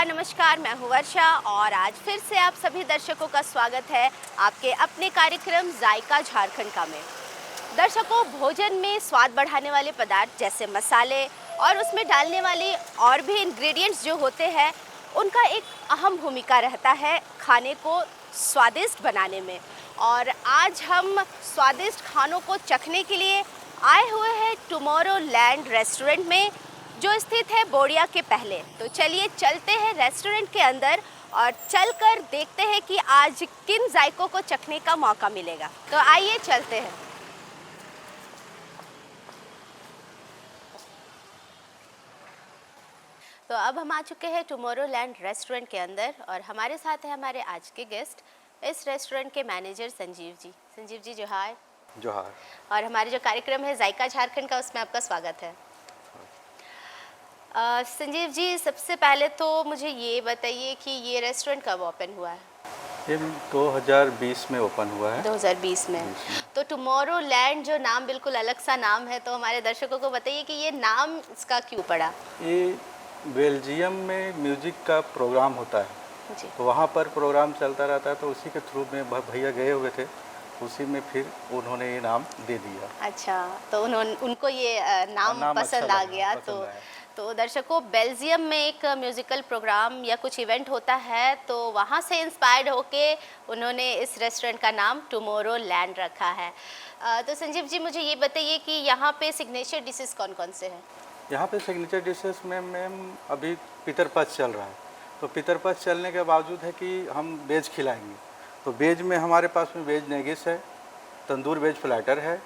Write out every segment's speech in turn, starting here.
नमस्कार, मैं हूँ वर्षा और आज फिर से आप सभी दर्शकों का स्वागत है आपके अपने कार्यक्रम जायका झारखंड का में। दर्शकों, भोजन में स्वाद बढ़ाने वाले पदार्थ जैसे मसाले और उसमें डालने वाले और भी इंग्रेडिएंट्स जो होते हैं, उनका एक अहम भूमिका रहता है खाने को स्वादिष्ट बनाने में। और आज हम स्वादिष्ट खानों को चखने के लिए आए हुए हैं टुमारो लैंड रेस्टोरेंट में, जो स्थित है बोड़िया के पहले। तो चलिए चलते हैं रेस्टोरेंट के अंदर और चलकर देखते हैं कि आज किन जायकों को चखने का मौका मिलेगा। तो आइए चलते हैं। तो अब हम आ चुके हैं टुमारो लैंड रेस्टोरेंट के अंदर और हमारे साथ है हमारे आज के गेस्ट, इस रेस्टोरेंट के मैनेजर संजीव जी। संजीव जी जोहार। जोहार। और हमारे जो कार्यक्रम है जायका झारखंड का, उसमें आपका स्वागत है। संजीव जी, सबसे पहले तो मुझे ये बताइए कि ये रेस्टोरेंट कब ओपन हुआ है? ये 2020 में ओपन हुआ है। 2020 में। तो टुमारो लैंड जो नाम बिल्कुल अलग सा नाम है, तो हमारे दर्शकों को बताइए कि ये नाम इसका क्यों पड़ा? ये बेल्जियम में म्यूजिक का प्रोग्राम होता है जी। तो वहाँ पर प्रोग्राम चलता रहता है, तो उसी के थ्रू में भैया गए हुए थे, उसी में फिर उन्होंने ये नाम दे दिया। अच्छा, तो उनको ये नाम पसंद अच्छा आ लगा, गया। पसंद आया। तो दर्शकों, बेल्जियम में एक म्यूज़िकल प्रोग्राम या कुछ इवेंट होता है, तो वहाँ से इंस्पायर्ड होके उन्होंने इस रेस्टोरेंट का नाम टुमारो लैंड रखा है। तो संजीव जी, मुझे ये बताइए कि यहाँ पे सिग्नेचर डिशेस कौन कौन से हैं? यहाँ पे सिग्नेचर डिशेस में मैम अभी पितर पक्ष चल रहा है, तो पितर पक्ष चलने के बावजूद है कि हम वेज खिलाएंगे। तो वेज में हमारे पास में वेज नेगिस है, तंदूर वेज प्लेटर है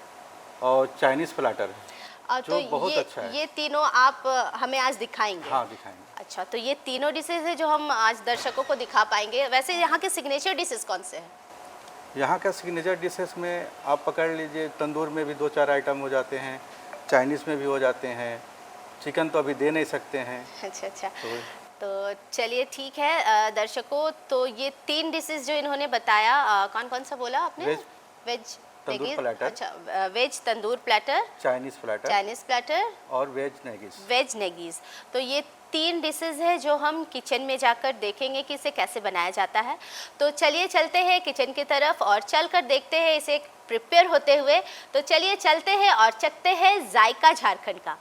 और चाइनीज़ प्लेटर है, जो तो बहुत अच्छा है। ये तीनों आप हमें आज दिखाएंगे? हाँ, दिखाएंगे। अच्छा, तो ये तीनों डिशेज है जो हम आज दर्शकों को दिखा पाएंगे। वैसे यहाँ के सिग्नेचर डिशेस कौन से हैं? यहाँ का सिग्नेचर डिशेस में आप पकड़ लीजिए, तंदूर में भी 2-4 आइटम हो जाते हैं, चाइनीज़ में भी हो जाते हैं, चिकन तो अभी दे नहीं सकते हैं। अच्छा। तो चलिए ठीक है दर्शकों, तो ये 3 डिशेस जो इन्होंने बताया, कौन कौन सा बोला आपने? वेज तंदूर प्लेटर। अच्छा, वेज तंदूर प्लेटर, चाइनीज़ प्लेटर और वेज नेगिस। तो ये 3 डिशेस है जो हम किचन में जाकर देखेंगे कि इसे कैसे बनाया जाता है। तो चलिए चलते हैं किचन की तरफ और चलकर देखते हैं इसे प्रिपेयर होते हुए। तो चलिए चलते हैं और चखते हैं जायका झारखंड का।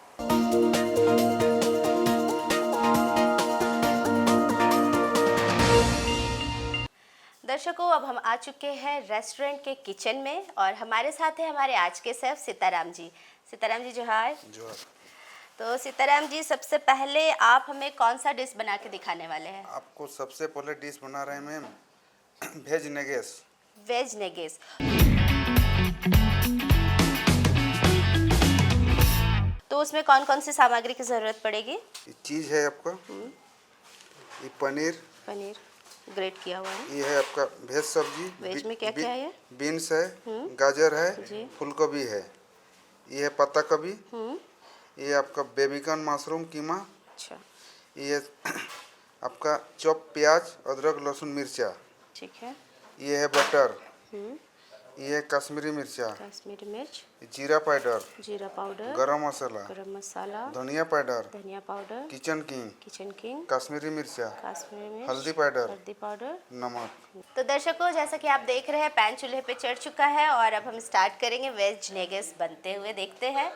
दर्शकों, अब हम आ चुके हैं रेस्टोरेंट के किचन में और हमारे साथ है हमारे आज के शेफ सीताराम जी। सीताराम जी जोहार। जोहार। तो सीताराम जी, सबसे पहले आप हमें कौन सा डिश बना के दिखाने वाले हैं? आपको सबसे पहले डिश बना रहे हैं मैम वेज नेगेस। वेज नेगेस। तो उसमें कौन कौन सी सामग्री की ज़रूरत पड़ेगी? ये चीज़ है आपका, ये पनीर ग्रेट किया हुआ है। ये है आपका वेज सब्जी। वेज में क्या क्या है ये? बीन्स है, गाजर है, जी। फूलगोभी है, ये है पत्ता गोभी, ये आपका बेबीकॉर्न मशरूम कीमा, अच्छा, ये आपका चॉप प्याज अदरक लहसुन मिर्चा, ठीक है, ये है बटर, ये है कश्मीरी मिर्चा, कश्मीरी मिर्च, जीरा पाउडर, गरम मसाला, धनिया पाउडर, किचन किंग, कश्मीरी मिर्चा, हल्दी पाउडर, नमक। तो दर्शकों, जैसा कि आप देख रहे हैं, पैन चूल्हे पे चढ़ चुका है और अब हम स्टार्ट करेंगे वेज नेगेस बनते हुए। देखते हैं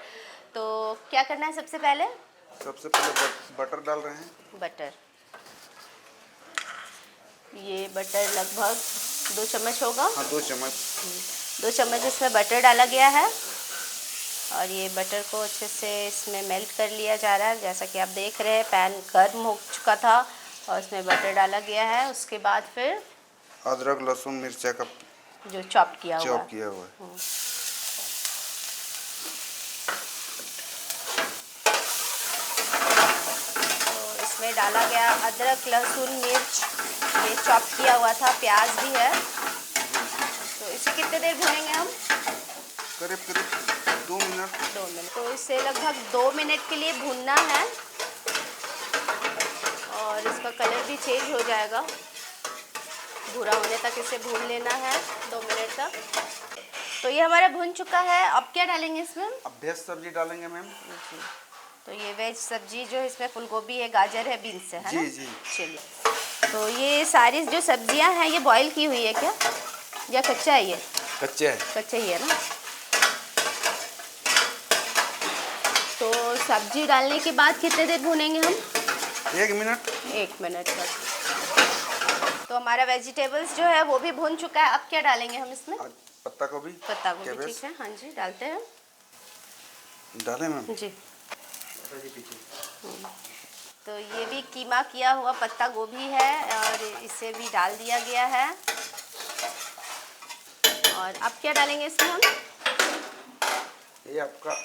तो क्या करना है। सबसे पहले बटर डाल रहे हैं। बटर, ये बटर लगभग 2 चम्मच होगा। हाँ, 2 चम्मच। 2 चम्मच इसमें बटर डाला गया है और ये बटर को अच्छे से इसमें मेल्ट कर लिया जा रहा है। जैसा कि आप देख रहे हैं, पैन गर्म हो चुका था और इसमें बटर डाला गया है। उसके बाद फिर अदरक लहसुन मिर्चा का जो चॉप किया हुआ है। तो इसमें डाला गया अदरक लहसुन मिर्च, ये चॉप किया हुआ था, प्याज भी है। तो इसे कितने देर भूनेंगे हम? करीब 2 मिनट। 2 मिनट। तो इसे लगभग 2 मिनट के लिए भूनना है और इसका कलर भी चेंज हो जाएगा। भूरा होने तक इसे भून लेना है 2 मिनट तक। तो ये हमारा भून चुका है। अब क्या डालेंगे इसमें? अब वेज सब्जी डालेंगे मैम। तो ये वेज सब्जी जो है इसमें फूल गोभी है, गाजर है, बीन्स है ना? जी जी। चलिए, तो ये सारी जो सब्जियां हैं ये बॉईल की हुई है क्या, या कच्चा है ये? कच्चे है। कच्चा ही है ना। तो सब्जी डालने के बाद कितने देर भूनेंगे हम? 1 मिनट। 1 मिनट तक। तो हमारा वेजिटेबल्स जो है वो भी भून चुका है। अब क्या डालेंगे हम इसमें? पत्ता गोभी। पत्ता गोभी, कैबेज। ठीक है, हाँ जी डालते हैं। डालें मैम? जी। तो ये भी कीमा किया हुआ पत्ता गोभी है और इसे भी डाल दिया गया है। और अब क्या डालेंगे इसमें हम? ये आपका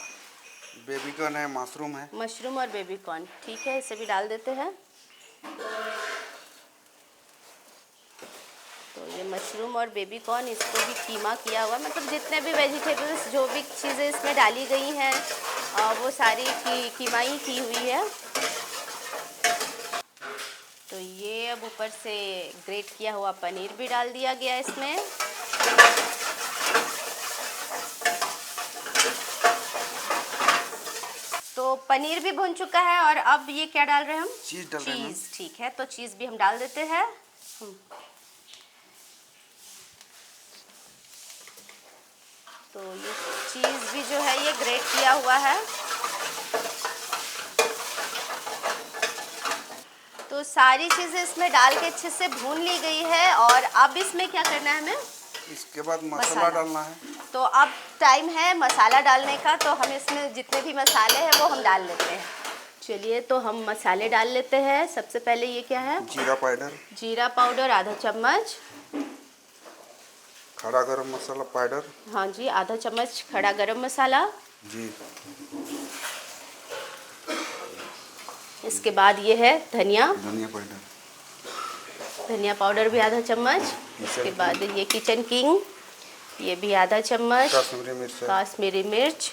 बेबीकॉर्न है, मशरूम है। मशरूम और बेबी कॉर्न, ठीक है, इसे भी डाल देते हैं। तो ये मशरूम और बेबी कॉर्न, इसको भी कीमा किया हुआ, मतलब जितने भी वेजिटेबल्स जो भी चीज़ें इसमें डाली गई हैं वो सारी कीमा ही की हुई है। तो ये अब ऊपर से ग्रेट किया हुआ पनीर भी डाल दिया गया इसमें। तो पनीर भी भुन चुका है और अब ये क्या डाल रहे हैं हम? चीज़ डाल रहे हैं। चीज़, ठीक है, तो चीज़ भी हम डाल देते हैं। तो ये चीज़ भी जो है ये ग्रेट किया हुआ है। तो सारी चीज़ें इसमें डाल के अच्छे से भून ली गई है और अब इसमें क्या करना है हमें? इसके बाद मसाला डालना है। तो अब टाइम है मसाला डालने का, तो हम इसमें जितने भी मसाले हैं वो हम डाल लेते हैं। चलिए, तो हम मसाले डाल लेते हैं। सबसे पहले ये क्या है? जीरा पाउडर। जीरा पाउडर आधा चम्मच। खड़ा गरम मसाला पाउडर। हाँ जी, आधा चम्मच खड़ा गरम मसाला जी। इसके बाद ये है धनिया पाउडर। धनिया पाउडर भी आधा चम्मच। इसके बाद ये किचन किंग, ये भी आधा चम्मच। कश्मीरी मिर्च। कश्मीरी मिर्च,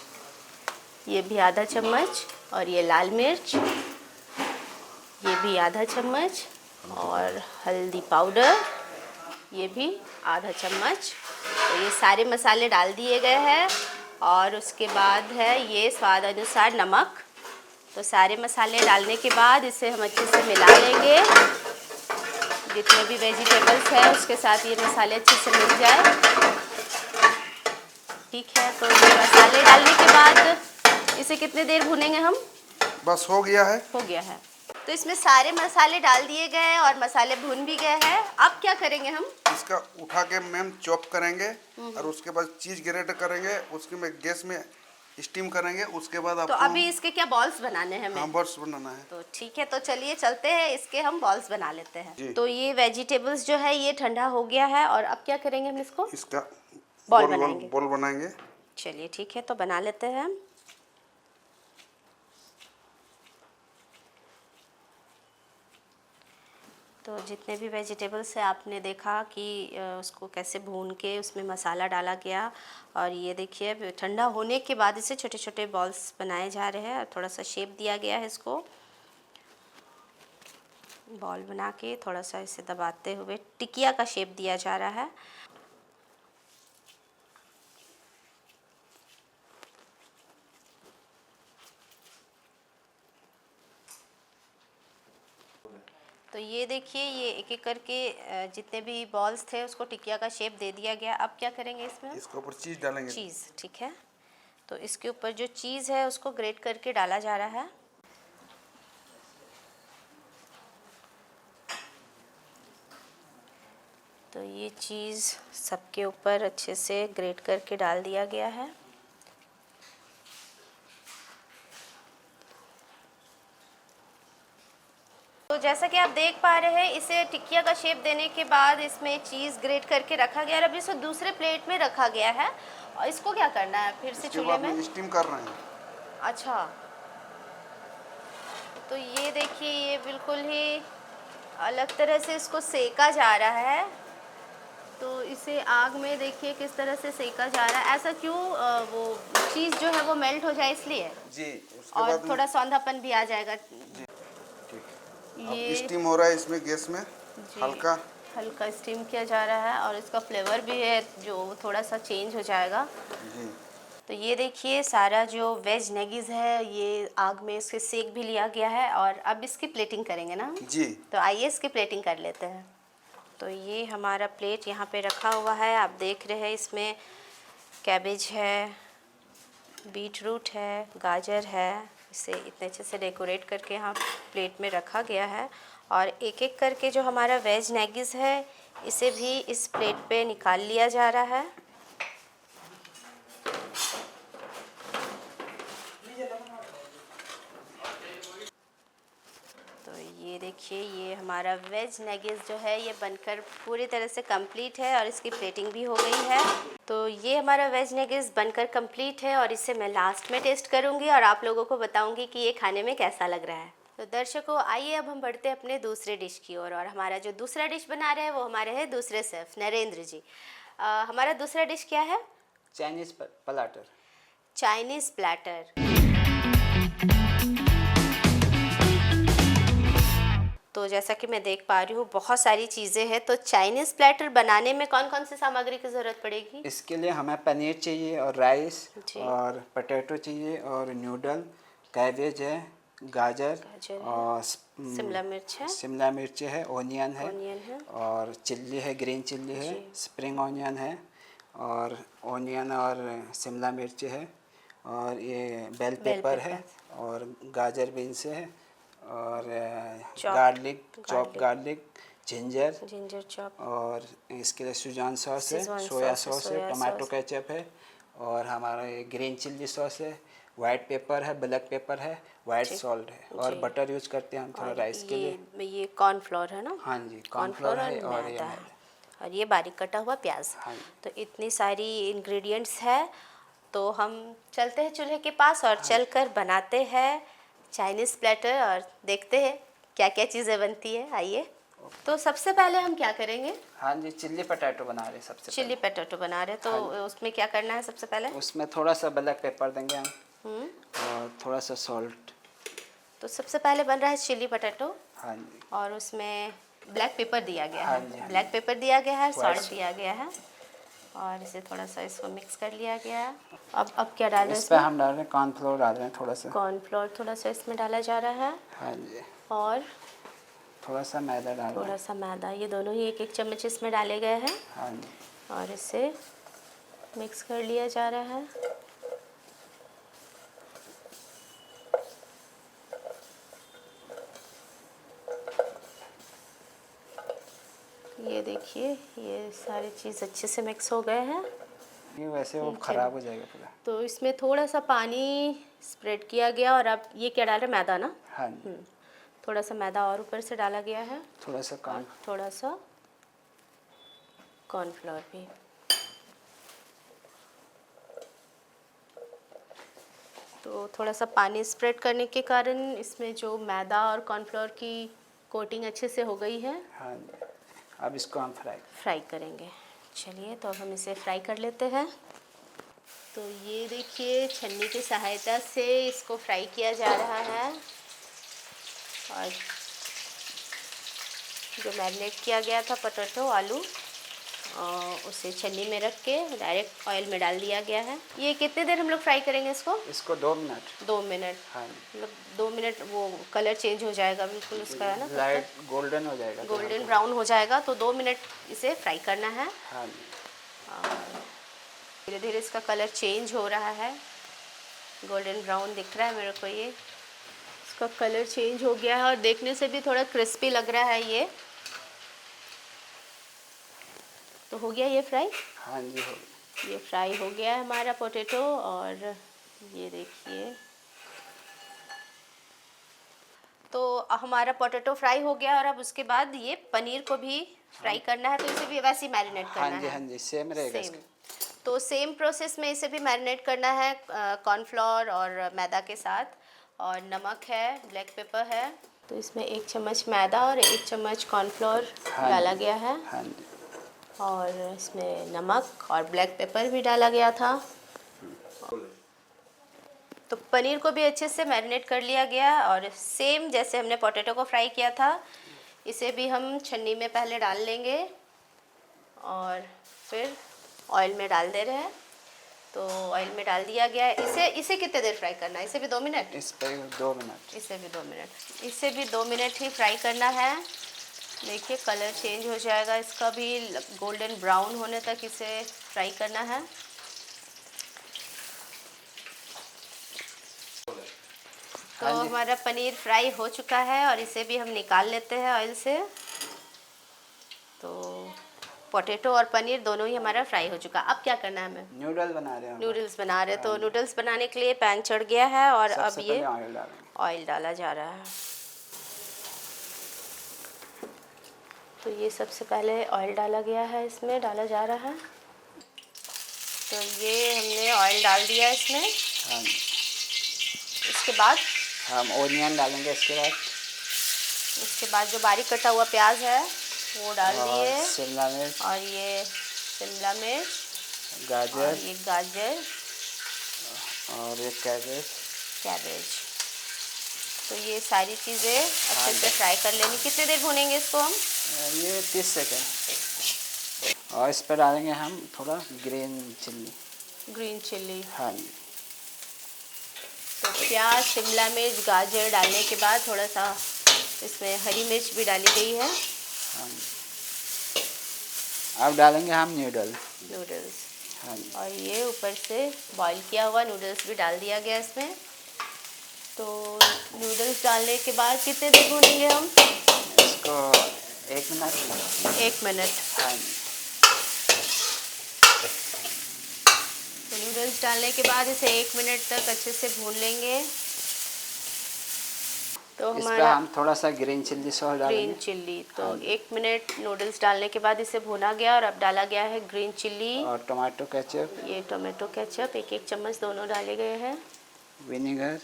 ये भी आधा चम्मच। और ये लाल मिर्च, ये भी आधा चम्मच। और हल्दी पाउडर, ये भी आधा चम्मच। तो ये सारे मसाले डाल दिए गए हैं और उसके बाद है ये स्वाद अनुसार नमक। तो सारे मसाले डालने के बाद इसे हम अच्छे से मिला लेंगे। जितने भी वेजिटेबल्स हैं उसके साथ ये मसाले अच्छे से मिल जाए। ठीक है, तो ये मसाले डालने के बाद इसे कितने देर भूनेंगे हम? बस हो गया है। हो गया है। तो इसमें सारे मसाले डाल दिए गए हैं और मसाले भून भी गए हैं। अब क्या करेंगे हम? इसका उठा के मैम चॉप करेंगे और उसके बाद चीज़ ग्रेट करेंगे, उसके में गैस में स्टीम करेंगे। उसके बाद तो आपको अभी इसके क्या बॉल्स बनाने हैं हमें? हाँ, बॉल्स बनाना है। तो ठीक है, तो चलिए चलते हैं, इसके हम बॉल्स बना लेते जी। हैं। तो ये वेजिटेबल्स जो है ये ठंडा हो गया है और अब क्या करेंगे हम इसको? इसका बॉल बनाएंगे। बॉल बनाएंगे। चलिए ठीक है, तो बना लेते हैं हम। तो जितने भी वेजिटेबल्स है आपने देखा कि उसको कैसे भून के उसमें मसाला डाला गया और ये देखिए ठंडा होने के बाद इसे छोटे छोटे बॉल्स बनाए जा रहे हैं। थोड़ा सा शेप दिया गया है इसको, बॉल बना के थोड़ा सा इसे दबाते हुए टिकिया का शेप दिया जा रहा है। तो ये देखिए, ये एक एक करके जितने भी बॉल्स थे उसको टिकिया का शेप दे दिया गया। अब क्या करेंगे इसमें? इसके ऊपर चीज़ डालेंगे। चीज़, ठीक है, तो इसके ऊपर जो चीज़ है उसको ग्रेट करके डाला जा रहा है। तो ये चीज़ सबके ऊपर अच्छे से ग्रेट करके डाल दिया गया है। तो जैसा कि आप देख पा रहे हैं, इसे टिकिया का शेप देने के बाद इसमें चीज़ ग्रेट करके रखा गया और अभी इसे दूसरे प्लेट में रखा गया है। और इसको क्या करना है फिर से चूल्हे में? स्टीम कर रहे हैं। अच्छा, तो ये देखिए, ये बिल्कुल ही अलग तरह से इसको सेका जा रहा है। तो इसे आग में देखिए किस तरह से सेका जा रहा है। ऐसा क्यों? वो चीज़ जो है वो मेल्ट हो जाए इसलिए। जी। उसके और बाद थोड़ा सौंधापन भी आ जाएगा। जी, ठीक। ये अब स्टीम हो रहा है इसमें गैस में। जी, हल्का हल्का स्टीम किया जा रहा है और इसका फ्लेवर भी है जो थोड़ा सा चेंज हो जाएगा। जी। तो ये देखिए सारा जो वेज नेगीज़ है ये आग में इसके सेक भी लिया गया है और अब इसकी प्लेटिंग करेंगे ना। जी। तो आइए इसकी प्लेटिंग कर लेते हैं। तो ये हमारा प्लेट यहाँ पे रखा हुआ है, आप देख रहे हैं इसमें कैबेज है, बीट रूट है, गाजर है, इसे इतने अच्छे से डेकोरेट करके यहाँ प्लेट में रखा गया है। और एक एक करके जो हमारा वेज नेगीज़ है इसे भी इस प्लेट पे निकाल लिया जा रहा है। तो ये देखिए ये हमारा वेज नेगीज़ जो है ये बनकर पूरी तरह से कंप्लीट है और इसकी प्लेटिंग भी हो गई है। तो ये हमारा वेज नेगीज़ बनकर कंप्लीट है और इसे मैं लास्ट में टेस्ट करूँगी और आप लोगों को बताऊँगी कि ये खाने में कैसा लग रहा है। तो दर्शकों आइए अब हम बढ़ते हैं अपने दूसरे डिश की ओर और हमारा जो दूसरा डिश बना रहे हैं वो हमारे हैं दूसरे शेफ़ नरेंद्र जी। हमारा दूसरा डिश क्या है? Chinese platter. Chinese platter. तो जैसा कि मैं देख पा रही हूँ बहुत सारी चीज़ें हैं। तो चाइनीज़ प्लैटर बनाने में कौन कौन सी सामग्री की ज़रूरत पड़ेगी? इसके लिए हमें पनीर चाहिए और राइस जी। और पोटैटो चाहिए और नूडल, कैबेज है, गाजर गाजर है, और शिमला मिर्च है, ओनियन है ऑनियन है और चिल्ली है, ग्रीन चिल्ली है, जी। स्प्रिंग ऑनियन है और ओनियन और शिमला मिर्च है और ये बेल पेपर है और गाजर बीन्स है और garlic, chop garlic, ginger chop और इसके लिए सुजान सॉस है, शेजवान सोया सॉस है, सॉस है, सोया टमाटो सॉस। केचप है और हमारा ये ग्रीन चिल्ली सॉस है, वाइट पेपर है, ब्लैक पेपर है, वाइट सॉल्ट है और जी। बटर यूज करते हैं हम थोड़ा और राइस के लिए। ये कॉर्नफ्लोर है ना? हाँ जी, कॉर्नफ्लोर कॉर्नफ्लोर है और और ये मैदा है मैदा। और ये बारीक कटा हुआ प्याज। हाँ जी। तो इतनी सारी इंग्रेडिएंट्स है। तो हम चलते हैं चूल्हे के पास और चलकर बनाते हैं चाइनीज़ प्लेटर और देखते हैं क्या क्या चीज़ें बनती है। आइए। तो सबसे पहले हम क्या करेंगे? हाँ जी, चिल्ली पोटैटो बना रहे हैं सबसे चिल्ली पोटैटो बना रहे हैं। तो उसमें क्या करना है सबसे पहले? उसमें थोड़ा सा ब्लैक पेपर देंगे हम और थोड़ा सा सॉल्ट। तो सबसे पहले बन रहा है चिल्ली पोटैटो हाँ जी। और उसमें ब्लैक पेपर दिया गया हाँ है। जी, हाँ ब्लैक पेपर दिया गया है, White सॉल्ट दिया गया है और इसे थोड़ा सा इसको मिक्स कर लिया गया है। अब क्या डाल रहे हैं इस पर इसमें? हम डाल रहे हैं कॉर्नफ्लोर, डाल रहे हैं थोड़ा सा। कॉर्नफ्लोर थोड़ा सा इसमें डाला जा रहा है हाँ जी, और थोड़ा सा मैदा डाल रहे थोड़ा हैं। सा मैदा, ये दोनों ही एक एक चम्मच इसमें डाले गए हैं हाँ जी। और इसे मिक्स कर लिया जा रहा है। ये देखिए ये सारी चीज़ अच्छे से मिक्स हो गए हैं। ये वैसे वो ख़राब हो जाएगा पूरा। तो इसमें थोड़ा सा पानी स्प्रेड किया गया और अब ये क्या डाल रहे हैं? मैदा ना? हाँ जी, थोड़ा सा मैदा और ऊपर से डाला गया है थोड़ा सा और थोड़ा सा कॉर्नफ्लोर भी। तो थोड़ा सा पानी स्प्रेड करने के कारण इसमें जो मैदा और कॉर्नफ्लोर की कोटिंग अच्छे से हो गई है। हाँ जी। अब इसको हम फ्राई करेंगे। चलिए तो अब हम इसे फ्राई कर लेते हैं। तो ये देखिए छन्नी की सहायता से इसको फ्राई किया जा रहा है और जो मैरिनेट किया गया था पोटैटो आलू उसे छन्नी में रख के डायरेक्ट ऑयल में डाल दिया गया है। ये कितने देर हम लोग फ्राई करेंगे इसको? इसको 2 मिनट। 2 मिनट। हाँ, मतलब 2 मिनट वो कलर चेंज हो जाएगा बिल्कुल उसका, है ना? लाइट गोल्डन हो जाएगा। गोल्डन ब्राउन हो जाएगा तो 2 मिनट इसे फ्राई करना है। हाँ, धीरे धीरे इसका कलर चेंज हो रहा है, गोल्डन ब्राउन दिख रहा है मेरे को। ये इसका कलर चेंज हो गया है और देखने से भी थोड़ा क्रिस्पी लग रहा है ये। तो हो गया ये फ्राई। हाँ जी, हो गया। ये फ्राई हो गया है हमारा पोटैटो और ये देखिए तो हमारा पोटैटो फ्राई हो गया और अब उसके बाद ये पनीर को भी फ्राई करना है। तो इसे भी वैसे ही मैरिनेट करना हाँ जी, है। हाँ जी, सेम रहेगा सेम। इसका। तो सेम प्रोसेस में इसे भी मैरिनेट करना है कॉर्नफ्लोर और मैदा के साथ। और नमक है, ब्लैक पेपर है। तो इसमें 1 चम्मच मैदा और 1 चम्मच कॉर्नफ्लोर हाँ डाला जी, गया है हाँ जी। और इसमें नमक और ब्लैक पेपर भी डाला गया था। तो पनीर को भी अच्छे से मैरिनेट कर लिया गया और सेम जैसे हमने पोटैटो को फ्राई किया था इसे भी हम छन्नी में पहले डाल लेंगे और फिर ऑयल में डाल दे रहे हैं। तो ऑयल में डाल दिया गया है। इसे इसे कितने देर फ्राई करना है? इसे भी 2 मिनट? इस पे 2 मिनट। इसे भी 2 मिनट, इसे भी 2 मिनट ही फ्राई करना है। देखिए कलर चेंज हो जाएगा इसका भी, गोल्डन ब्राउन होने तक इसे फ्राई करना है। तो हाँ जी। हमारा पनीर फ्राई हो चुका है और इसे भी हम निकाल लेते हैं ऑयल से। तो पोटैटो और पनीर दोनों ही हमारा फ्राई हो चुका। अब क्या करना है हमें? नूडल बना रहे हैं हम। नूडल्स बना रहे हैं। तो नूडल्स बनाने के लिए पैन चढ़ गया है और अब सबसे ये पहले ऑयल डालेंगे। ऑयल डाला जा रहा है। तो ये सबसे पहले ऑयल डाला गया है, इसमें डाला जा रहा है। तो ये हमने ऑयल डाल दिया है इसमें। हाँ जी। इसके बाद हम ओनियन डालेंगे उसके बाद जो बारीक कटा हुआ प्याज है वो डाल और दिए, शिमला मिर्च, और ये शिमला मिर्च, और गाजर ये गाजर, और ये कैबेज। तो ये सारी चीज़ें अच्छे हाँ से फ्राई कर लेनी। कितने देर भूनेंगे इसको हम? ये 30 सेकेंड। और इस पर डालेंगे हम थोड़ा ग्रीन चिल्ली। हाँ जी। तो प्याज, शिमला मिर्च, गाजर डालने के बाद थोड़ा सा इसमें हरी मिर्च भी डाली गई है। हाँ जी। अब डालेंगे हम नूडल्स। हाँ जी। और ये ऊपर से बॉईल किया हुआ नूडल्स भी डाल दिया गया इसमें। तो नूडल्स डालने के बाद कितने देर भूनेंगे हम? इसको 1 मिनट। 1 मिनट। हाँ जी। तो नूडल्स डालने के बाद इसे 1 मिनट तक अच्छे से भून लेंगे। तो इस पर हमारा हम थोड़ा सा ग्रीन चिल्ली सॉस डालेंगे। Green chilli. तो हाँ। 1 मिनट नूडल्स डालने के बाद इसे भुना गया और अब डाला गया है ग्रीन चिल्ली और टमाटो केचप, ये टोमेटो केचप 1-1 चम्मच दोनों डाले गए हैं, विनेगर।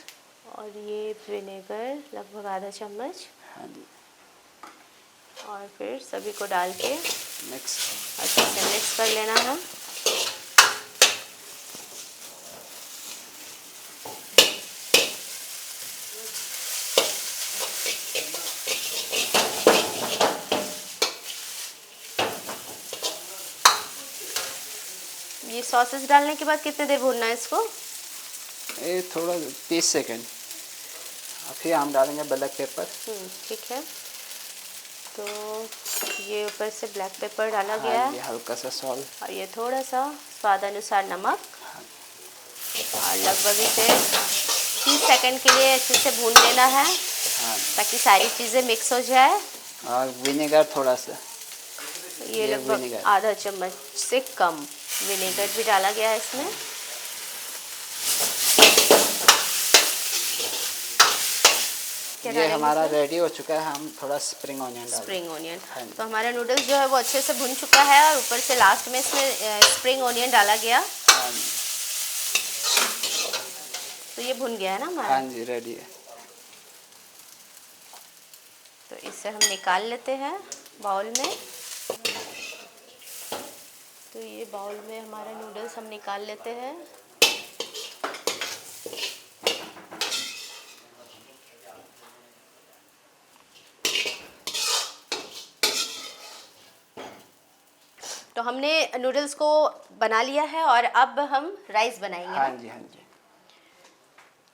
और ये विनेगर लगभग आधा चम्मच। हाँ जी। और फिर सभी को डाल के मिक्स। अच्छे से मिक्स कर लेना है। ये सॉसेस डालने के बाद कितने देर भूनना है इसको? ये थोड़ा 30 सेकेंड। फिर हम डालेंगे ब्लैक पेपर। ठीक है। तो ये ऊपर से ब्लैक पेपर डाला गया हाँ, है, ये हल्का सा सॉल्ट, और ये थोड़ा सा स्वाद अनुसार नमक, और लगभग इसे 30 सेकंड के लिए अच्छे से भून लेना है। हाँ, ताकि सारी चीज़ें मिक्स हो जाए। और विनेगर थोड़ा सा, ये लगभग विनेगर। आधा चम्मच से कम विनेगर भी डाला गया है इसमें। ये हमारा रेडी हो चुका है। हम थोड़ा स्प्रिंग ऑनियन डालेंगे। Spring onion. हाँ जी। तो हमारा नूडल्स जो है वो अच्छे से भुन चुका है, और ऊपर से लास्ट में इसमें स्प्रिंग ऑनियन डाला गया। हाँ जी। तो ये भुन गया है ना हमारा। हाँ जी, रेडी है। तो इसे हम निकाल लेते हैं बाउल में। तो ये बाउल में हमारा नूडल्स हम निकाल लेते हैं। तो हमने नूडल्स को बना लिया है और अब हम राइस बनाएंगे। हाँ जी, हाँ जी।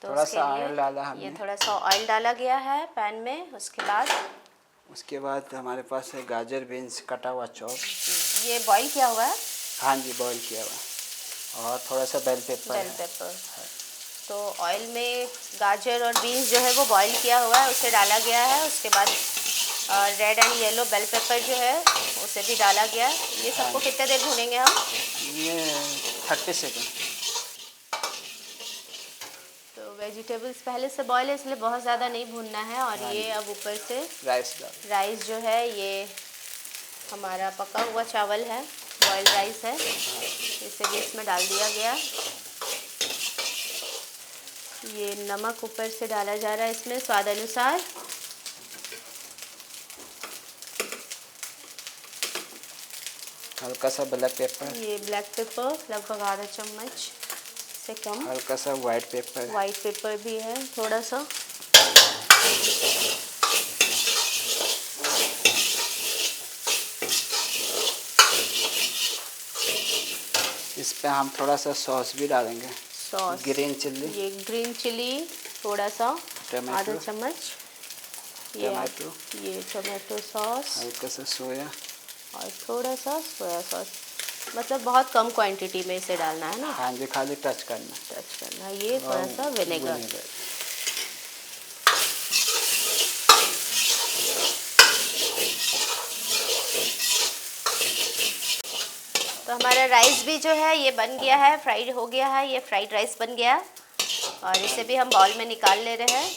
तो थोड़ा उसके सा लिए ऑयल डाला ये हमने। थोड़ा सा ऑयल डाला गया है पैन में। उसके बाद हमारे पास है गाजर बीन्स कटा हुआ चॉप। ये बॉईल किया हुआ है। हाँ जी, बॉईल किया हुआ। और थोड़ा सा बेल पेपर। तो ऑयल में गाजर और बीन्स जो है वो बॉईल किया हुआ है, उसे डाला गया है। उसके बाद red and yellow bell pepper जो है उसे भी डाला गया है। ये सबको कितने देर भूनेंगे हम? ये 30 सेकेंड। तो वेजिटेबल्स पहले से बॉयल है, इसलिए बहुत ज़्यादा नहीं भूनना है। और हाँ ये जी। अब ऊपर से राइस जो है ये हमारा पका हुआ चावल है, बॉयल राइस है, इसे भी इसमें डाल दिया गया। ये नमक ऊपर से डाला जा रहा है इसमें स्वाद अनुसार। हल्का सा ब्लैक पेपर। ये ब्लैक पेपर लगभग आधा चम्मच से कम। हल्का सा वाइट पेपर। वाइट पेपर भी है थोड़ा सा। इस पे हम थोड़ा सा सॉस भी डालेंगे, सॉस, ग्रीन चिल्ली, ये ग्रीन चिली थोड़ा सा, टमाटो, आधा चम्मच, ये टमाटो, ये टमाटो सॉस हल्का सा सोया, और थोड़ा सा सोया सॉस। मतलब बहुत कम क्वांटिटी में इसे डालना है ना, हाँ जी, खाली टच करना। टच करना। ये थोड़ा और सा विनेगर। तो हमारा राइस भी जो है ये बन गया है, फ्राइड हो गया है, ये फ्राइड राइस बन गया और इसे भी हम बाउल में निकाल ले रहे हैं।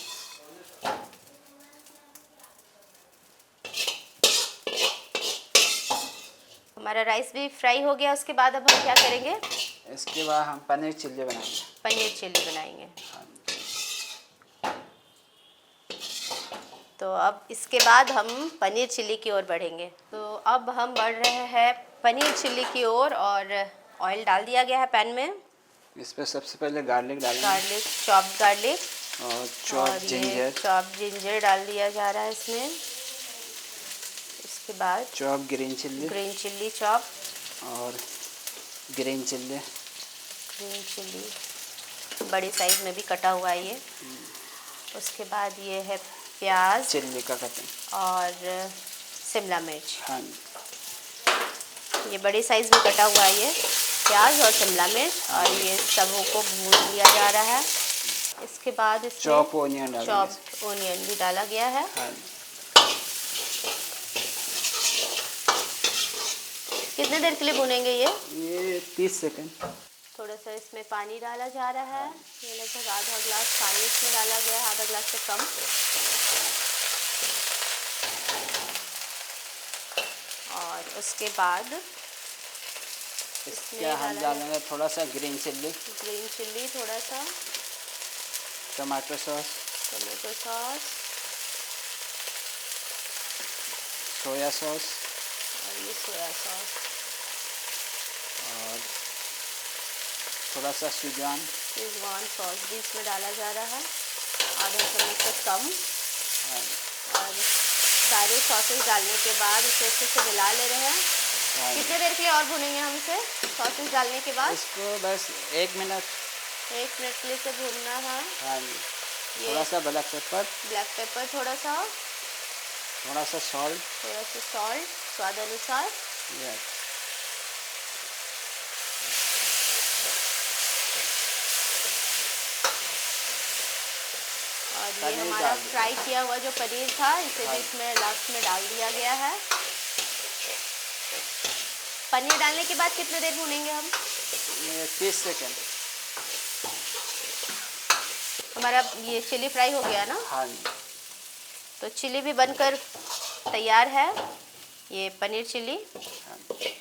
हमारा राइस भी फ्राई हो गया, उसके बाद अब हम क्या करेंगे? इसके बाद हम पनीर चिल्ली बनाएंगे। पनीर चिल्ली बनाएंगे। तो अब इसके बाद हम पनीर चिल्ली की ओर बढ़ेंगे। तो अब हम बढ़ रहे हैं पनीर चिल्ली की ओर और ऑयल डाल दिया गया है पैन में। इस पर सबसे पहले गार्लिक डालेंगे गार्लिक, चॉप्ड गार्लिक और चॉप और ये जिंजर, चॉप्ड जिंजर डाल दिया जा रहा है इसमें। इसके बाद chop green chilli green chilli chop, और ग्रीन चिल्ली, ग्रीन चिल्ली बड़ी साइज में भी कटा हुआ है ये। उसके बाद ये है प्याज चिल्ली का कटिंग और शिमला मिर्च, हाँ जी। ये बड़ी साइज में कटा हुआ है ये प्याज और शिमला मिर्च, और ये सबों को भून लिया जा रहा है। इसके बाद इसमें चॉप ओनियन डालेंगे। चॉप ओनियन भी डाला गया है। हाँ जी। कितने देर के लिए भुनेंगे ये 30 सेकंड। थोड़ा सा इसमें पानी डाला जा रहा है, ये लगभग आधा ग्लास पानी इसमें डाला गया है, आधा ग्लास से कम। और उसके बाद इसके हम डालेंगे थोड़ा सा ग्रीन चिल्ली, ग्रीन चिल्ली, थोड़ा सा tomato sauce, tomato sauce soya sauce और ये सोया सॉस, और थोड़ा सा शेजवान शेजवान सॉस भी इसमें डाला जा रहा है, आधा चम्मच से कम। और सारे सॉसेस डालने के बाद इसे अच्छे से मिला ले रहे हैं। कितने देर के लिए और भूनेंगे हम इसे सॉसेस डालने के बाद? इसको बस 1 मिनट। 1 मिनट के लिए इसे भूनना है। हाँ जी। थोड़ा सा ब्लैक पेपर, थोड़ा सा सॉल्ट, थोड़ा सा सॉल्ट स्वाद अनुसार। यस। और ये पनीर हमारा डाल दिया। फ्राई किया हुआ जो पनीर था इसे भी इसमें लास्ट में डाल दिया गया है। पनीर डालने के बाद कितने देर भूनेंगे हम? ये 30 सेकंड। हमारा ये चिली फ्राई हो गया ना, हाँ जी। तो चिली भी बनकर तैयार है, ये पनीर चिली। हाँ जी।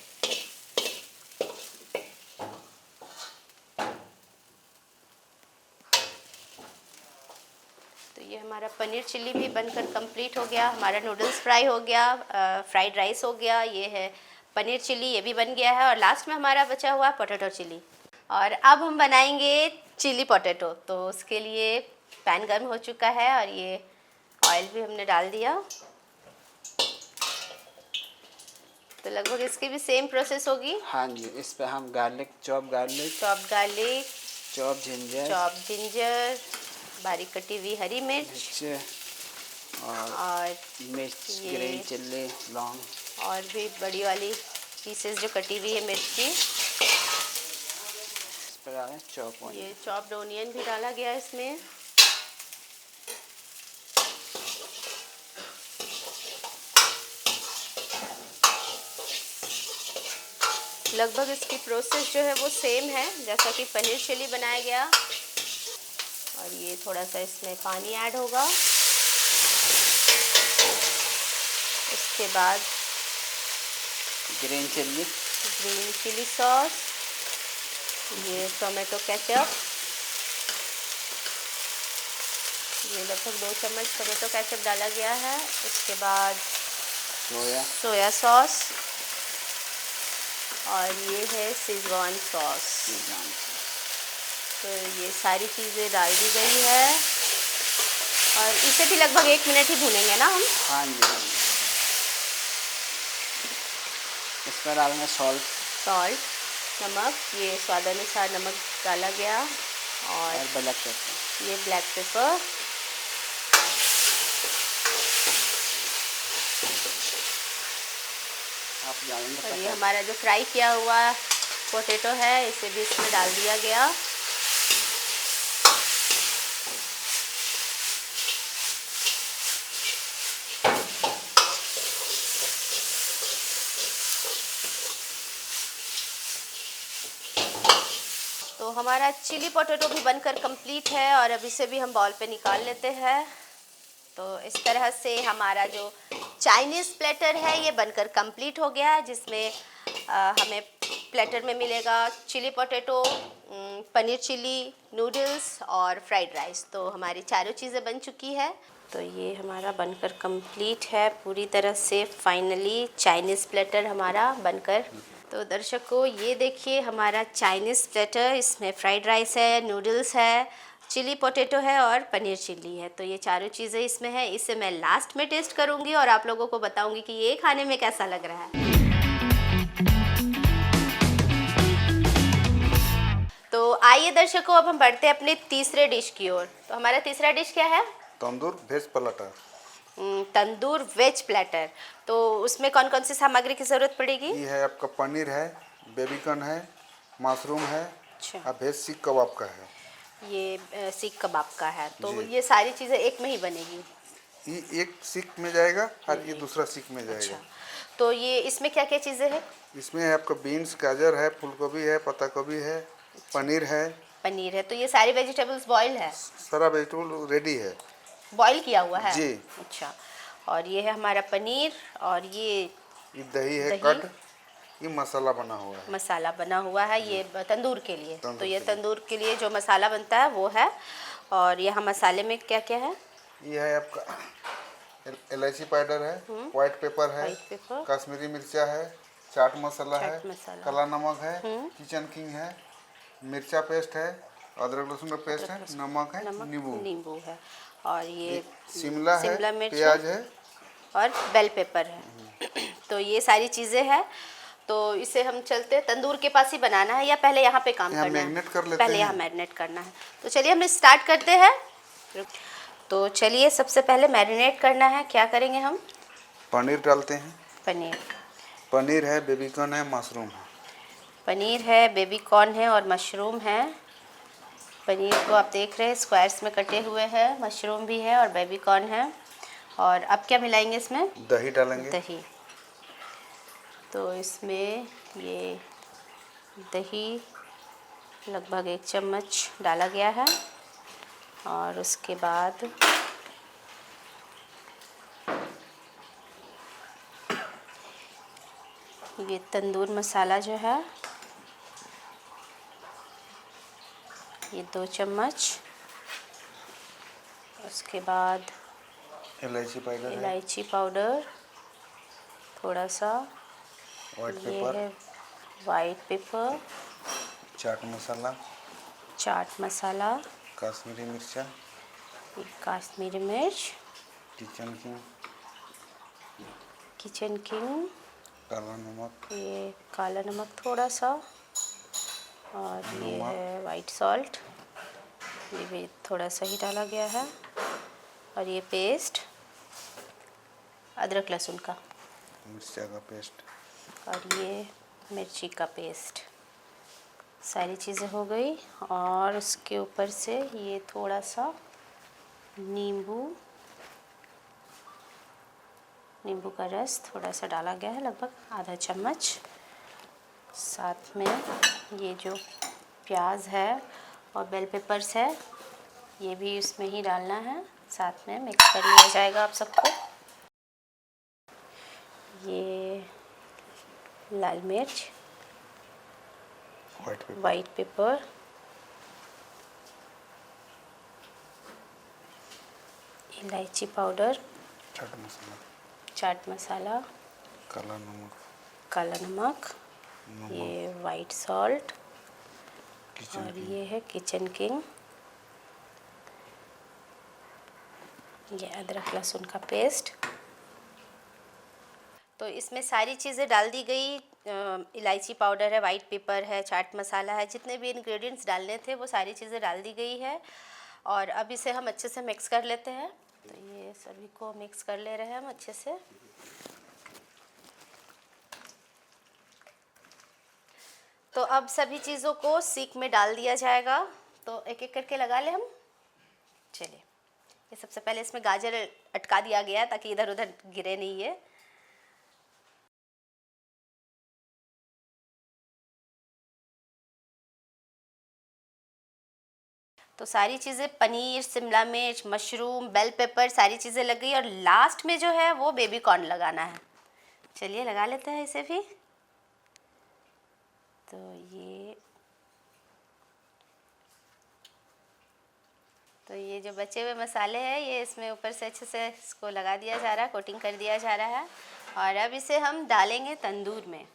तो ये हमारा पनीर चिल्ली भी बनकर कंप्लीट हो गया, हमारा नूडल्स फ्राई हो गया, फ्राइड राइस हो गया, ये है पनीर चिल्ली, ये भी बन गया है, और लास्ट में हमारा बचा हुआ पोटैटो चिल्ली। और अब हम बनाएंगे चिली पोटैटो। तो उसके लिए पैन गर्म हो चुका है और ये ऑयल भी हमने डाल दिया। तो लगभग इसकी भी सेम प्रोसेस होगी। हाँ जी। इस पे हम चॉप गार्लिक, चॉप जिंजर, बारीक कटी हुई हरी मिर्च और मिर्च, ये ग्रीन चिल्ली, लौंग और भी बड़ी वाली पीसेस जो कटी हुई है मिर्च की, इस पर डालें चॉप ओनियन। ये चॉप्ड ओनियन भी डाला गया है इसमें। लगभग इसकी प्रोसेस जो है वो सेम है जैसा कि पनीर चिली बनाया गया। और ये थोड़ा सा इसमें पानी ऐड होगा। उसके बाद ग्रीन चिली सॉस, ये टोमेटो केचप, ये लगभग 2 चम्मच टोमेटो केचप डाला गया है। उसके बाद सोया सॉस और ये है शेजवान सॉस। तो ये सारी चीज़ें डाल दी गई है और इसे भी लगभग 1 मिनट ही भूनेंगे ना हम। हाँ जी। इस पर डालेंगे सॉल्ट, नमक, ये स्वाद अनुसार नमक डाला गया और ब्लैक पेपर। ये ब्लैक पेपर। आप जानेंगे और ये हमारा जो फ्राई किया हुआ पोटैटो है इसे भी इसमें डाल दिया गया। तो हमारा चिली पोटैटो भी बनकर कंप्लीट है और अब इसे भी हम बाउल पे निकाल लेते हैं। तो इस तरह से हमारा जो चाइनीज़ प्लेटर है ये बनकर कंप्लीट हो गया है, जिसमें हमें प्लेटर में मिलेगा chilli potato, paneer chilli, noodles और फ्राइड राइस। तो हमारी चारों चीज़ें बन चुकी है। तो ये हमारा बनकर कंप्लीट है पूरी तरह से। फाइनली चाइनीज़ प्लेटर हमारा बनकर। तो दर्शकों ये देखिए हमारा चाइनीज़ प्लेटर, इसमें फ्राइड राइस है, नूडल्स है, चिली पोटैटो है और पनीर चिल्ली है। तो ये चारों चीज़ें इसमें है। इसे मैं लास्ट में टेस्ट करूँगी और आप लोगों को बताऊँगी कि ये खाने में कैसा लग रहा है। तो आइए दर्शकों अब हम बढ़ते हैं अपने तीसरे डिश की ओर। तो हमारा तीसरा डिश क्या है? तंदूर वेज पराठा। तंदूर वेज प्लेटर। तो उसमें कौन कौन सी सामग्री की ज़रूरत पड़ेगी? ये है आपका पनीर है, बेबीकॉर्न है, मशरूम है अच्छा, और वेज सीख कबाब का है। ये सीख कबाब का है। तो जी। ये सारी चीज़ें एक में ही बनेगी? ये एक सीख में जाएगा और ये दूसरा सीख में जाएगा। अच्छा, तो ये इसमें क्या क्या चीज़ें हैं? इसमें है आपका बीन्स, गाजर है, फूलगोभी है, पत्ता गोभी है, पनीर है। पनीर है। तो ये सारी वेजिटेबल्स बॉयल है? सारा वेजिटेबल रेडी है। बॉईल किया हुआ है? जी। अच्छा, और ये है हमारा पनीर और ये दही है दही। कट, ये मसाला बना हुआ है। मसाला बना हुआ है ये तंदूर के लिए। तंदूर तो ये के लिए। तंदूर के लिए जो मसाला बनता है वो है। और यहाँ मसाले में क्या क्या है? ये है आपका इलायची पाउडर है, व्हाइट पेपर है, व्हाइट पेपर, कश्मीरी मिर्चा है, चाट मसाला है, चाट मसाला, काला नमक है, किचन किंग है, मिर्चा पेस्ट है, अदरक लहसुन का पेस्ट है, नमक है, नींबू है और ये शिमला है, मिर्च प्याज है और बेल पेपर है। तो ये सारी चीज़ें हैं। तो इसे हम चलते हैं तंदूर के पास ही बनाना है या पहले यहाँ पे काम यहाँ करना मैरिनेट कर है? लेते पहले हैं। यहाँ मैरिनेट करना है। तो चलिए हम स्टार्ट करते हैं। तो चलिए सबसे पहले मैरिनेट करना है। क्या करेंगे हम? पनीर डालते हैं। पनीर है, बेबीकॉर्न है, मशरूम है। पनीर है, बेबीकॉर्न है और मशरूम है। पनीर को आप देख रहे हैं स्क्वायर्स में कटे हुए हैं, मशरूम भी है और बेबीकॉर्न है। और अब क्या मिलाएंगे इसमें? दही डालेंगे। दही। तो इसमें ये दही लगभग 1 चम्मच डाला गया है और उसके बाद ये तंदूर मसाला जो है ये 2 चम्मच। उसके बाद इलायची पाउडर थोड़ा सा, व्हाइट ये पेपर, है वाइट पेपर, चाट मसाला, कश्मीरी मिर्चा, ये काश्मीरी मिर्च, किचन किंग, काला नमक, ये काला नमक थोड़ा सा और ये है वाइट सॉल्ट, ये भी थोड़ा सा ही डाला गया है। और ये पेस्ट अदरक लहसुन का, मिर्चा का पेस्ट और ये मिर्ची का पेस्ट। सारी चीज़ें हो गई और उसके ऊपर से ये थोड़ा सा नींबू का रस थोड़ा सा डाला गया है, लगभग आधा चम्मच। साथ में ये जो प्याज है और बेल पेपर्स है ये भी इसमें ही डालना है। साथ में मिक्स कर लिया जाएगा आप सबको। ये लाल मिर्च, वाइट पेपर, इलायची पाउडर, चाट मसाला, काला नमक, ये वाइट सॉल्ट और ये है किचन किंग, ये अदरक लहसुन का पेस्ट। तो इसमें सारी चीज़ें डाल दी गई इलायची पाउडर है, वाइट पेपर है, चाट मसाला है, जितने भी इंग्रेडिएंट्स डालने थे वो सारी चीज़ें डाल दी गई है। और अब इसे हम अच्छे से मिक्स कर लेते हैं। तो ये सभी को मिक्स कर ले रहे हैं हम अच्छे से। तो अब सभी चीज़ों को सीख में डाल दिया जाएगा। तो एक एक करके लगा ले हम। चलिए, ये सबसे पहले इसमें गाजर अटका दिया गया है ताकि इधर उधर गिरे नहीं ये। तो सारी चीज़ें, पनीर, शिमला मिर्च, मशरूम, बेल पेपर, सारी चीज़ें लग गई और लास्ट में जो है वो बेबी कॉर्न लगाना है। चलिए लगा लेते हैं इसे भी। तो ये जो बचे हुए मसाले हैं ये इसमें ऊपर से अच्छे से इसको लगा दिया जा रहा है, कोटिंग कर दिया जा रहा है। और अब इसे हम डालेंगे तंदूर में।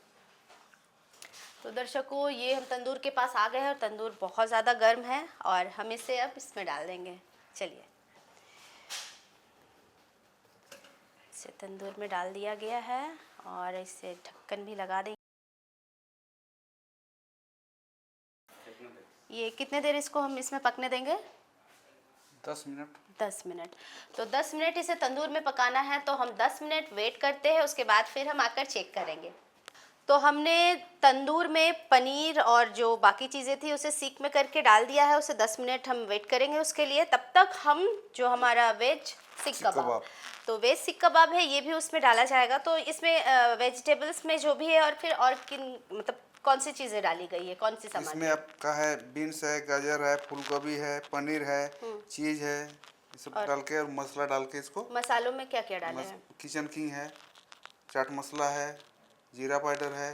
तो दर्शकों, ये हम तंदूर के पास आ गए हैं और तंदूर बहुत ज़्यादा गर्म है और हम इसे अब इसमें डाल देंगे। चलिए, इसे तंदूर में डाल दिया गया है और इसे ढक्कन भी लगा देंगे। ये कितने देर इसको हम इसमें पकने देंगे? 10 मिनट। 10 मिनट। तो 10 मिनट इसे तंदूर में पकाना है, तो हम 10 मिनट वेट करते हैं। उसके बाद फिर हम आकर चेक करेंगे। तो हमने तंदूर में पनीर और जो बाकी चीज़ें थी उसे सीख में करके डाल दिया है। उसे 10 मिनट हम वेट करेंगे उसके लिए। तब तक हम जो हमारा वेज सीख कबाब, तो वेज सीख कबाब है ये भी उसमें डाला जाएगा। तो इसमें वेजिटेबल्स में जो भी है और फिर और किन मतलब कौन सी चीज़ें डाली गई है, कौन सी सामान? इसमें आपका है बीन्स है, गाजर है, फूलगोभी है, पनीर है, चीज़ है, ये सब डाल के और मसाला डाल के इसको। मसालों में क्या क्या डाले हैं? किचन किंग है, चाट मसाला है, जीरा पाउडर है,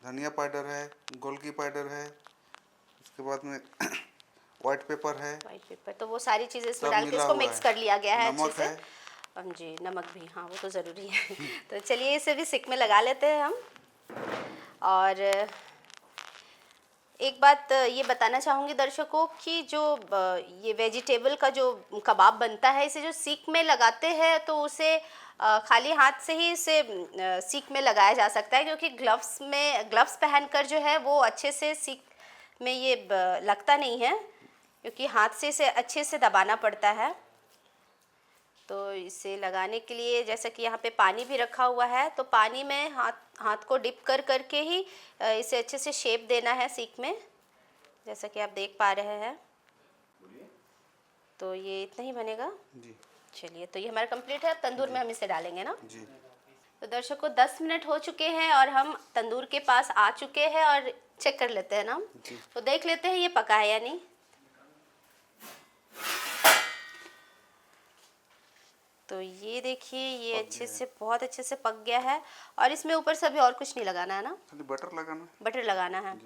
धनिया पाउडर है, गोलकी पाउडर है, उसके बाद में वाइट पेपर है। वाइट पेपर, तो वो सारी चीज़ें इसमें सब डाल के मिला इसको हुआ मिक्स है। कर लिया गया है अच्छे नमक से। है। जी, नमक भी, हाँ वो तो ज़रूरी है। तो चलिए इसे भी सिक में लगा लेते हैं हम। और एक बात ये बताना चाहूँगी दर्शकों कि जो ये वेजिटेबल का जो कबाब बनता है, इसे जो सीख में लगाते हैं तो उसे खाली हाथ से ही इसे सीख में लगाया जा सकता है, क्योंकि ग्लव्स पहनकर जो है वो अच्छे से सीख में ये लगता नहीं है, क्योंकि हाथ से इसे अच्छे से दबाना पड़ता है। तो इसे लगाने के लिए जैसा कि यहाँ पे पानी भी रखा हुआ है, तो पानी में हाथ को डिप करके ही इसे अच्छे से शेप देना है सीख में, जैसा कि आप देख पा रहे हैं। तो ये इतना ही बनेगा जी। चलिए, तो ये हमारा कंप्लीट है। अब तंदूर में हम इसे डालेंगे ना जी। तो दर्शकों 10 मिनट हो चुके हैं और हम तंदूर के पास आ चुके हैं और चेक कर लेते हैं ना। तो देख लेते हैं ये पका है या नहीं। तो ये देखिए, ये अच्छे से, बहुत अच्छे से पक गया है। और इसमें ऊपर से अभी और कुछ नहीं लगाना है ना, खाली बटर लगाना है। बटर लगाना है।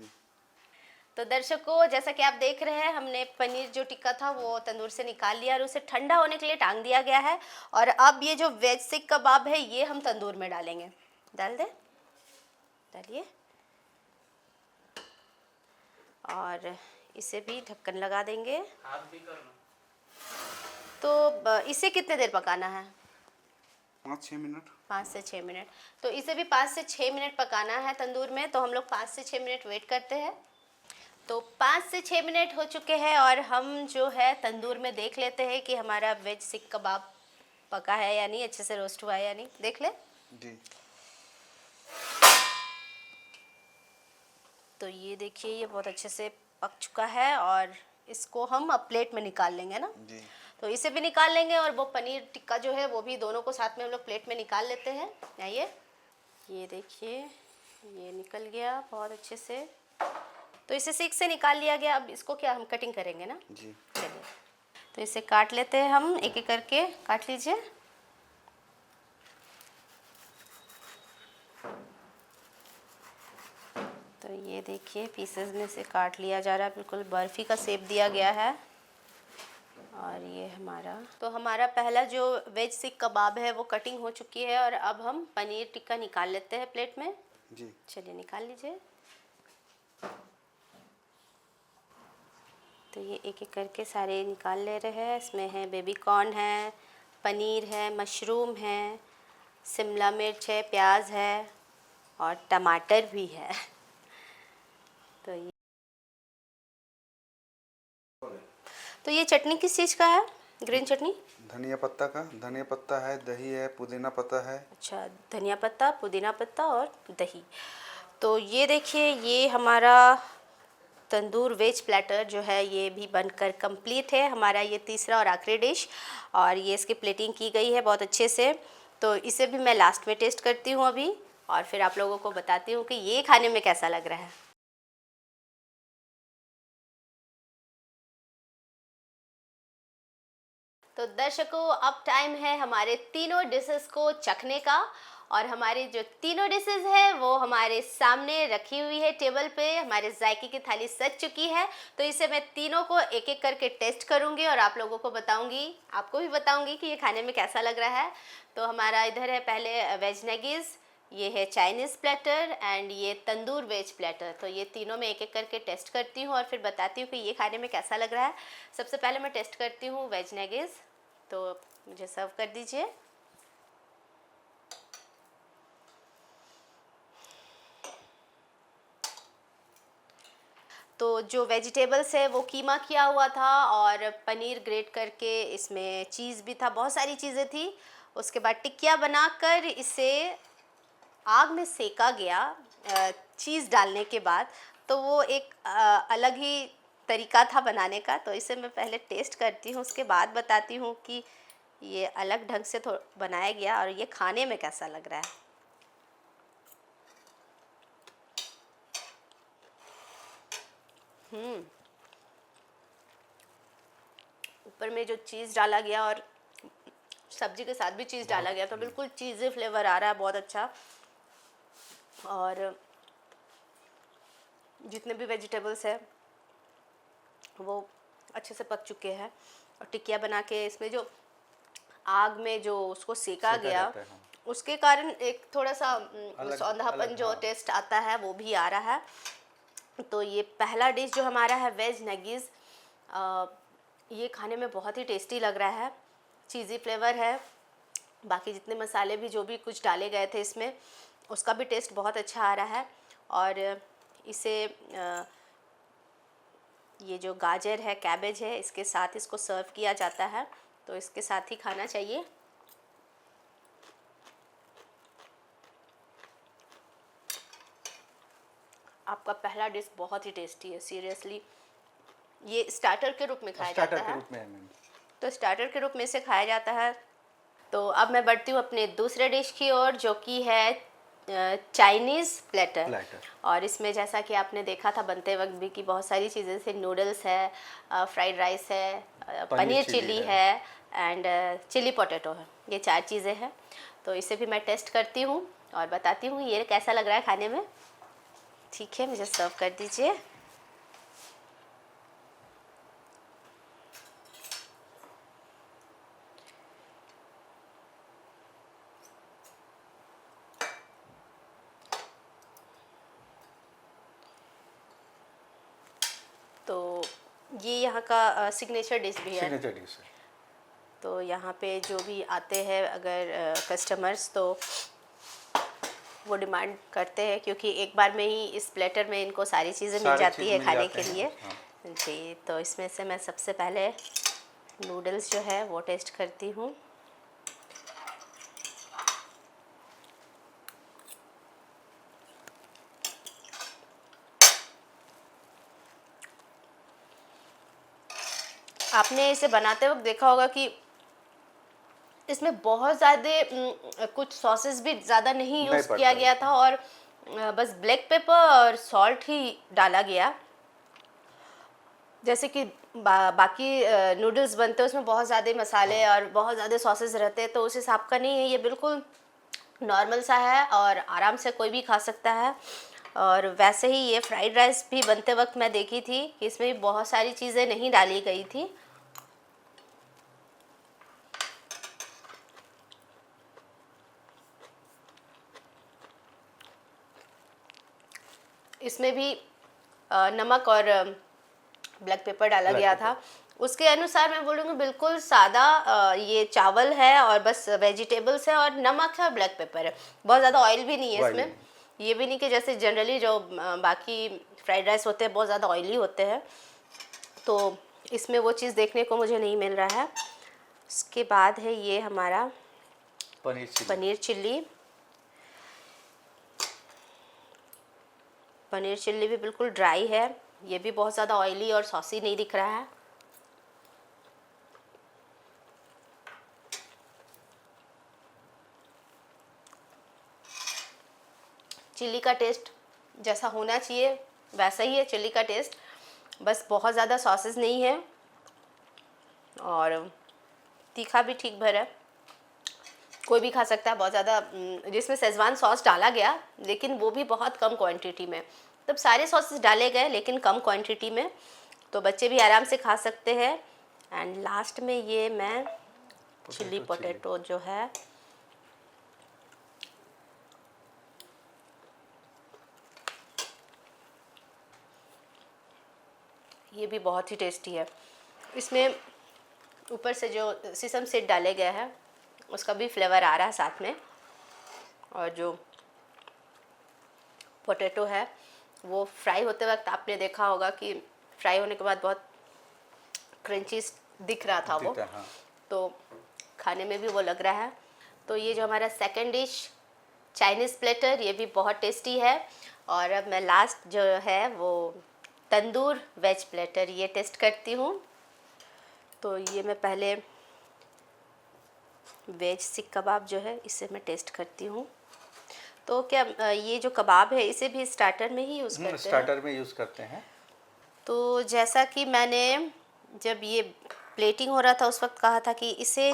तो दर्शकों जैसा कि आप देख रहे हैं, हमने पनीर जो टिक्का था वो तंदूर से निकाल लिया और उसे ठंडा होने के लिए टांग दिया गया है। और अब ये जो वेज सीख कबाब है ये हम तंदूर में डालेंगे। डाल दे, डालिए। और इसे भी ढक्कन लगा देंगे। तो इसे कितने देर पकाना है? 5-6 मिनट। 5 से 6 मिनट। तो इसे भी 5 से 6 मिनट पकाना है तंदूर में। तो हम लोग 5 से 6 मिनट वेट करते हैं। तो 5 से 6 मिनट हो चुके हैं और हम जो है तंदूर में देख लेते हैं कि हमारा वेज सीख कबाब पका है या नहीं, अच्छे से रोस्ट हुआ है या नहीं। देख ले। जी। तो ये देखिए, ये बहुत अच्छे से पक चुका है और इसको हम अब प्लेट में निकाल लेंगे ना। जी। तो इसे भी निकाल लेंगे और वो पनीर टिक्का जो है वो भी, दोनों को साथ में हम लोग प्लेट में निकाल लेते हैं। आइए, ये देखिए, ये निकल गया बहुत अच्छे से। तो इसे सीख से निकाल लिया गया। अब इसको क्या हम कटिंग करेंगे ना। जी। चलिए, तो इसे काट लेते हैं हम, एक एक करके काट लीजिए। तो ये देखिए, पीसेस में से काट लिया जा रहा है, बिल्कुल बर्फ़ी का शेप दिया गया है। और ये हमारा पहला जो वेज सीख कबाब है वो कटिंग हो चुकी है। और अब हम पनीर टिक्का निकाल लेते हैं प्लेट में। जी। चलिए, निकाल लीजिए। तो ये एक एक करके सारे निकाल ले रहे हैं। इसमें है बेबी कॉर्न है, पनीर है, मशरूम है, शिमला मिर्च है, प्याज है, और टमाटर भी है। तो ये चटनी किस चीज़ का है? ग्रीन चटनी? धनिया पत्ता का, धनिया पत्ता है, दही है, पुदीना पत्ता है। अच्छा, धनिया पत्ता, पुदीना पत्ता और दही। तो ये देखिए, ये हमारा तंदूर वेज प्लेटर जो है ये भी बनकर कंप्लीट है, हमारा ये तीसरा और आखिरी डिश। और ये इसकी प्लेटिंग की गई है बहुत अच्छे से। तो इसे भी मैं लास्ट में टेस्ट करती हूँ अभी, और फिर आप लोगों को बताती हूँ कि ये खाने में कैसा लग रहा है। तो दर्शकों, अब टाइम है हमारे तीनों डिशेस को चखने का। और हमारी जो तीनों डिशेस है वो हमारे सामने रखी हुई है टेबल पे। हमारे जायके की थाली सज चुकी है। तो इसे मैं तीनों को एक एक करके टेस्ट करूंगी और आप लोगों को बताऊंगी, आपको भी बताऊंगी कि ये खाने में कैसा लग रहा है। तो हमारा इधर है पहले वेज नगीज़, ये है चाइनीज़ प्लेटर एंड ये तंदूर वेज प्लेटर। तो ये तीनों में एक एक करके टेस्ट करती हूँ और फिर बताती हूँ कि ये खाने में कैसा लग रहा है। सबसे पहले मैं टेस्ट करती हूँ वेज नगीज़। तो मुझे सर्व कर दीजिए। तो जो वेजिटेबल्स है वो कीमा किया हुआ था और पनीर ग्रेट करके इसमें चीज़ भी था, बहुत सारी चीज़ें थी। उसके बाद टिक्किया बनाकर इसे आग में सेका गया चीज़ डालने के बाद। तो वो एक अलग ही तरीका था बनाने का। तो इसे मैं पहले टेस्ट करती हूँ, उसके बाद बताती हूँ कि ये अलग ढंग से बनाया गया और ये खाने में कैसा लग रहा है। ऊपर में जो चीज़ डाला गया और सब्जी के साथ भी चीज़ डाला गया, तो बिल्कुल चीज़ी फ्लेवर आ रहा है, बहुत अच्छा। और जितने भी वेजिटेबल्स है वो अच्छे से पक चुके हैं। और टिक्किया बना के इसमें जो आग में जो उसको सेका गया, उसके कारण एक थोड़ा सा सौंधापन जो टेस्ट आता है वो भी आ रहा है। तो ये पहला डिश जो हमारा है वेज नगीज़, ये खाने में बहुत ही टेस्टी लग रहा है, चीज़ी फ्लेवर है। बाकी जितने मसाले भी जो भी कुछ डाले गए थे इसमें, उसका भी टेस्ट बहुत अच्छा आ रहा है। और इसे ये जो गाजर है, कैबेज है, इसके साथ इसको सर्व किया जाता है। तो इसके साथ ही खाना चाहिए। आपका पहला डिश बहुत ही टेस्टी है, सीरियसली। ये स्टार्टर के रूप में खाया जाता है। तो स्टार्टर के रूप में इसे खाया जाता है। तो अब मैं बढ़ती हूँ अपने दूसरे डिश की ओर, जो कि है चाइनीज़ प्लेटर। और इसमें जैसा कि आपने देखा था बनते वक्त भी कि बहुत सारी चीज़ें, जैसे नूडल्स है, फ्राइड राइस है, पनीर चिली है एंड चिली पोटैटो है। ये 4 चीज़ें हैं। तो इसे भी मैं टेस्ट करती हूँ और बताती हूँ ये कैसा लग रहा है खाने में। ठीक है, मुझे सर्व कर दीजिए। तो ये यहाँ का सिग्नेचर डिश भी है। सिग्नेचर डिश है। तो यहाँ पे जो भी आते हैं अगर कस्टमर्स, तो वो डिमांड करते हैं, क्योंकि एक बार में ही इस प्लेटर में इनको सारी चीज़ें मिल जाती है खाने के लिए। जी, तो इसमें से मैं सबसे पहले नूडल्स जो है वो टेस्ट करती हूँ। आपने इसे बनाते वक्त देखा होगा कि इसमें बहुत ज़्यादा कुछ सॉसेस भी ज़्यादा नहीं यूज़ किया गया था, और बस ब्लैक पेपर और सॉल्ट ही डाला गया। जैसे कि बाकी नूडल्स बनते हैं उसमें बहुत ज़्यादा मसाले और बहुत ज़्यादा सॉसेस रहते हैं, तो उस हिसाब का नहीं है। ये बिल्कुल नॉर्मल सा है और आराम से कोई भी खा सकता है। और वैसे ही ये फ्राइड राइस भी बनते वक्त मैं देखी थी कि इसमें भी बहुत सारी चीज़ें नहीं डाली गई थी। इसमें भी नमक और ब्लैक पेपर डाला गया था। उसके अनुसार मैं बोलूँगी बिल्कुल सादा ये चावल है और बस वेजिटेबल्स है और नमक है और ब्लैक पेपर है। बहुत ज़्यादा ऑयल भी नहीं है इसमें। ये भी नहीं कि जैसे जनरली जो बाकी फ्राइड राइस होते हैं बहुत ज़्यादा ऑयली होते हैं, तो इसमें वो चीज़ देखने को मुझे नहीं मिल रहा है। उसके बाद है ये हमारा पनीर चिल्ली। पनीर चिल्ली भी बिल्कुल ड्राई है, ये भी बहुत ज़्यादा ऑयली और सॉसी नहीं दिख रहा है। चिल्ली का टेस्ट जैसा होना चाहिए वैसा ही है चिल्ली का टेस्ट, बस बहुत ज़्यादा सॉसेस नहीं है और तीखा भी ठीक भर है, कोई भी खा सकता है। बहुत ज़्यादा जिसमें शेजवान सॉस डाला गया लेकिन वो भी बहुत कम क्वांटिटी में, तब सारे सॉसेस डाले गए लेकिन कम क्वांटिटी में, तो बच्चे भी आराम से खा सकते हैं। एंड लास्ट में ये मैं चिल्ली पोटैटो जो है ये भी बहुत ही टेस्टी है। इसमें ऊपर से जो सीसम सीड डाले गए हैं उसका भी फ्लेवर आ रहा है साथ में, और जो पोटैटो है वो फ्राई होते वक्त आपने देखा होगा कि फ्राई होने के बाद बहुत क्रंची दिख रहा था वो, हाँ। तो खाने में भी वो लग रहा है। तो ये जो हमारा सेकंड डिश चाइनीज़ प्लेटर, ये भी बहुत टेस्टी है। और अब मैं लास्ट जो है वो तंदूर वेज प्लेटर ये टेस्ट करती हूँ। तो ये मैं पहले वेज सीख कबाब जो है इसे मैं टेस्ट करती हूँ। तो क्या ये जो कबाब है इसे भी स्टार्टर में ही यूज़ करते हैं? स्टार्टर में यूज़ करते हैं। तो जैसा कि मैंने जब ये प्लेटिंग हो रहा था उस वक्त कहा था कि इसे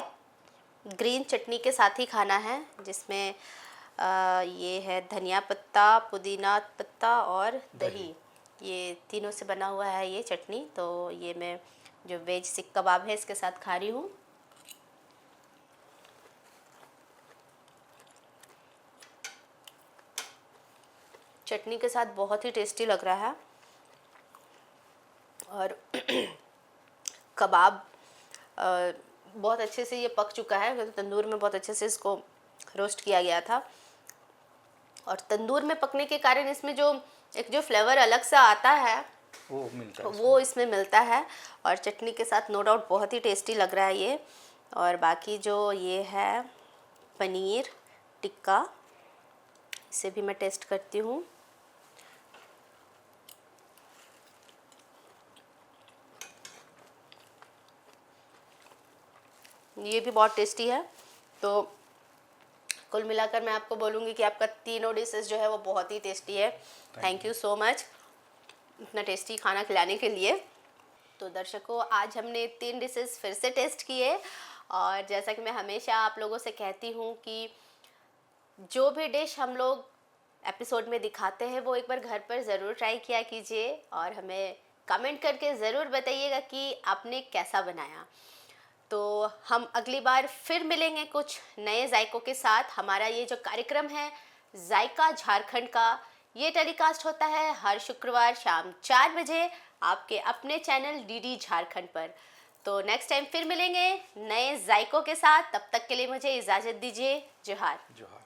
ग्रीन चटनी के साथ ही खाना है, जिसमें ये है धनिया पत्ता, पुदीना पत्ता और दही, ये तीनों से बना हुआ है ये चटनी। तो ये मैं जो वेज सीख कबाब है इसके साथ खा रही हूँ। चटनी के साथ बहुत ही टेस्टी लग रहा है। और कबाब बहुत अच्छे से ये पक चुका है, क्योंकि तंदूर में बहुत अच्छे से इसको रोस्ट किया गया था। और तंदूर में पकने के कारण इसमें जो एक जो फ्लेवर अलग सा आता है वो मिलता है, वो इसमें मिलता है। और चटनी के साथ नो डाउट बहुत ही टेस्टी लग रहा है ये। और बाकी जो ये है पनीर टिक्का, इसे भी मैं टेस्ट करती हूँ। ये भी बहुत टेस्टी है। तो कुल मिलाकर मैं आपको बोलूँगी कि आपका तीनों डिशेस जो है वो बहुत ही टेस्टी है। थैंक यू सो मच इतना टेस्टी खाना खिलाने के लिए। तो दर्शकों, आज हमने 3 डिशेस फिर से टेस्ट किए, और जैसा कि मैं हमेशा आप लोगों से कहती हूँ कि जो भी डिश हम लोग एपिसोड में दिखाते हैं वो एक बार घर पर ज़रूर ट्राई किया कीजिए और हमें कमेंट करके ज़रूर बताइएगा कि आपने कैसा बनाया। तो हम अगली बार फिर मिलेंगे कुछ नए जायकों के साथ। हमारा ये जो कार्यक्रम है जायका झारखंड का, ये टेलीकास्ट होता है हर शुक्रवार शाम 4 बजे आपके अपने चैनल डीडी झारखंड पर। तो नेक्स्ट टाइम फिर मिलेंगे नए जायकों के साथ, तब तक के लिए मुझे इजाज़त दीजिए। जोहार। जोहार।